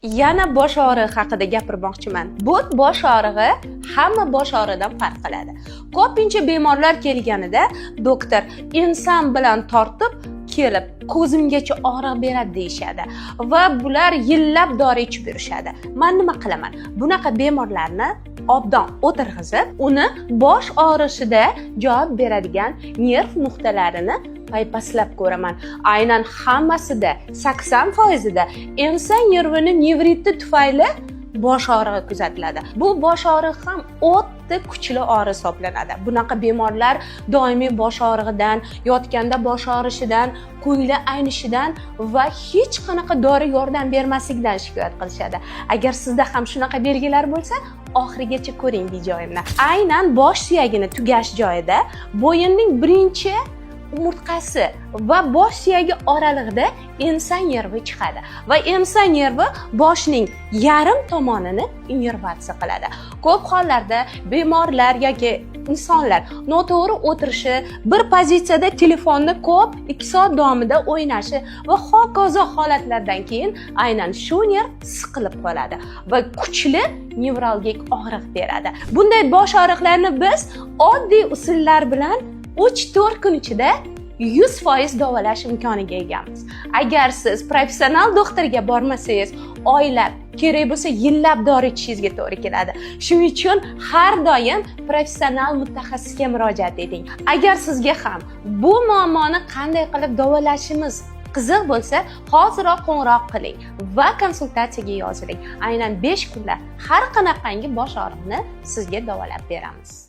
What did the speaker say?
Yana bosh og'rig'i haqida gapirmoqchiman. Bu bosh og'rig'i hamma bosh og'rig'idan farq qiladi. Ko'pincha bemorlar kelganida doktor inson bilan tortib kelib ko'zimgacha og'riq beradi deyishadi va bular yillab dori ichib yurishadi. Men nima qilaman? Bunaqa bemorlarni obdon o'tirg'izib, uni bosh og'rishida javob beradigan nerv nuqtalarini paypaslab ko'raman. Aynan hammasida 80% inson nervini nevriti tufayli bosh og'rig'i kuzatiladi. Bu bosh og'rig'i ham o'ta kuchli og'riq hisoblanadi. Bunaqa bemorlar doimiy bosh og'rig'idan, yotganda bosh og'rishidan, ko'ngli aynishidan va hech qanaqa dori yordam bermasligidan shikoyat qilishadi. Agar sizda ham shunaqa belgilar bo'lsa, oxirigacha ko'ring videoimni. Aynan bosh suyagini tugash joyida bo'yinning birinchi umurtqasi va bosh suyagi oralig'ida inson nervi chiqadi va inson nervi boshning yarim tomonini innervatsiya qiladi. Ko'p hollarda bemorlar yoki insonlar noto'g'ri o'tirishi, bir pozitsiyada telefonni ko'p 2 soat davomida o'ynashi va hokazo holatlardan keyin aynan shu nerv siqilib qoladi va kuchli nevralgik og'riq beradi. Bunday bosh og'riqlarini biz oddiy usullar bilan 3-4 kun ichida 100% davolash imkoniga egamiz. Agar siz professional doktorga bormasangiz, oylab, kerak bo'lsa yillab dori ichishingizga to'g'ri keladi. Shuning uchun har doim professional mutaxassisga murojaat eting. Agar sizga ham bu muammoni qanday qilib davolashimiz qiziq bo'lsa, hoziroq qo'ng'iroq qiling va konsultatsiyaga yoziling. Aynan 5 kunda har qanaqangi bosh og'riqni sizga davolab beramiz.